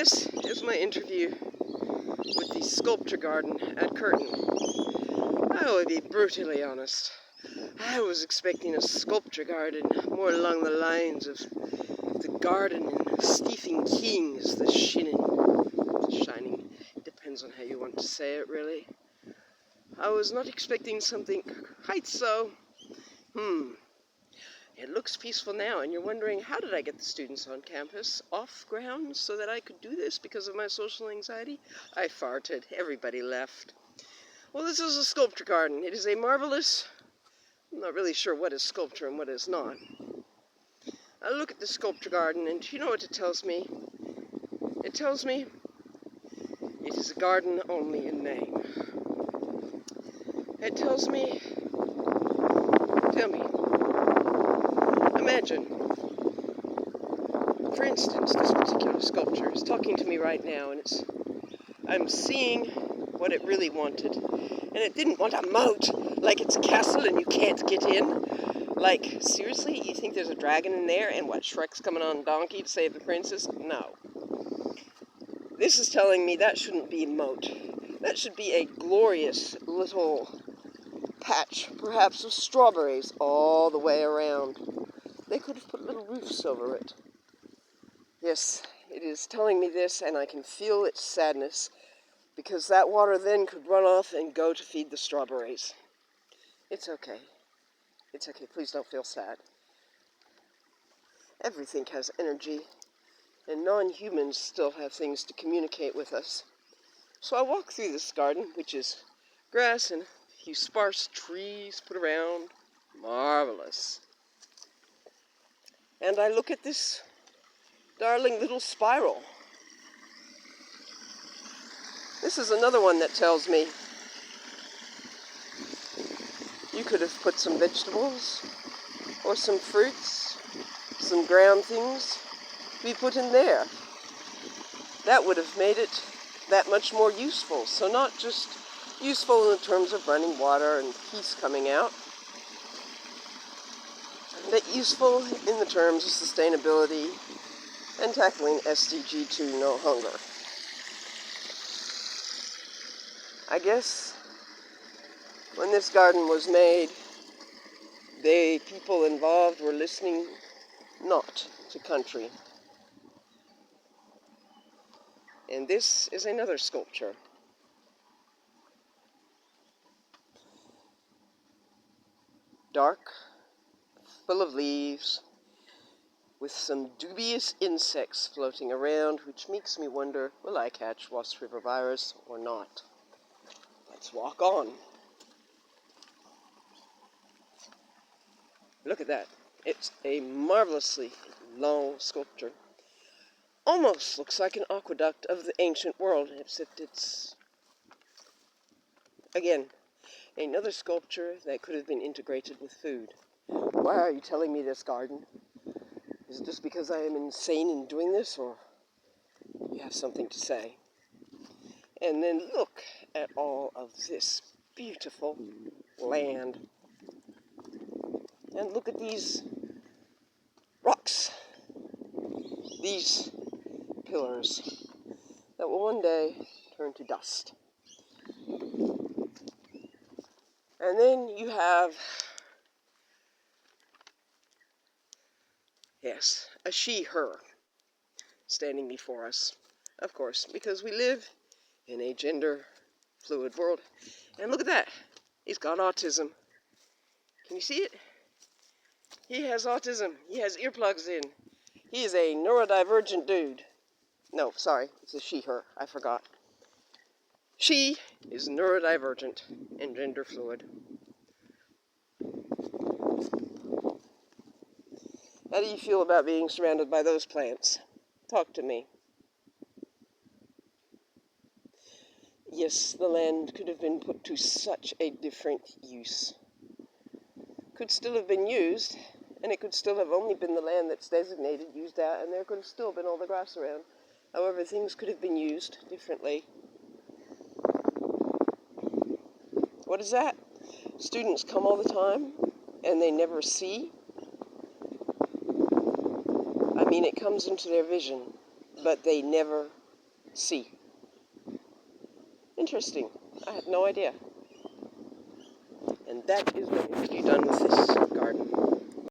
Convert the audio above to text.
This is my interview with the sculpture garden at Curtin. I will be brutally honest. I was expecting a sculpture garden more along the lines of the garden in Stephen King's The Shining. Depends on how you want to say it, really. I was not expecting something quite so. It looks peaceful now, and you're wondering, how did I get the students on campus off ground so that I could do this because of my social anxiety? I farted. Everybody left. Well, this is a sculpture garden. It is a marvelous, I'm not really sure what is sculpture and what is not. I look at the sculpture garden, and you know what it tells me? It tells me it is a garden only in name. It tells me, imagine, for instance, this particular sculpture is talking to me right now, and I'm seeing what it really wanted. And it didn't want a moat, like it's a castle and you can't get in. Like, seriously, you think there's a dragon in there and what, Shrek's coming on a donkey to save the princess? No. This is telling me that shouldn't be a moat. That should be a glorious little patch, perhaps of strawberries all the way around. They could have put little roofs over it. Yes, it is telling me this, and I can feel its sadness, because that water then could run off and go to feed the strawberries. It's okay. It's okay. Please don't feel sad. Everything has energy, and non-humans still have things to communicate with us. So I walk through this garden, which is grass and a few sparse trees put around. Marvelous. And I look at this darling little spiral. This is another one that tells me you could have put some vegetables or some fruits, some ground things to be put in there. That would have made it that much more useful. So not just useful in terms of running water and peace coming out, but useful in the terms of sustainability and tackling SDG 2, no hunger. I guess when this garden was made, the people involved were listening not to country. And this is another sculpture. Dark, full of leaves, with some dubious insects floating around, which makes me wonder, will I catch Wasp River virus or not? Let's walk on. Look at that. It's a marvelously long sculpture. Almost looks like an aqueduct of the ancient world, except it's, again, another sculpture that could have been integrated with food. Why are you telling me this, garden? Is it just because I am insane in doing this, or you have something to say? And then look at all of this beautiful land. And look at these rocks, these pillars that will one day turn to dust. And then you have, yes, a she-her standing before us, of course, because we live in a gender-fluid world. And look at that. He's got autism. Can you see it? He has autism. He has earplugs in. He is a neurodivergent dude. No, sorry, it's a she-her. I forgot. She is neurodivergent and gender fluid. How do you feel about being surrounded by those plants? Talk to me. Yes, the land could have been put to such a different use. Could still have been used, and it could still have only been the land that's designated, used out, and there could have still been all the grass around. However, things could have been used differently. What is that? Students come all the time, and they never see? I mean, it comes into their vision, but they never sea. Interesting. I had no idea. And that is going to be done with this.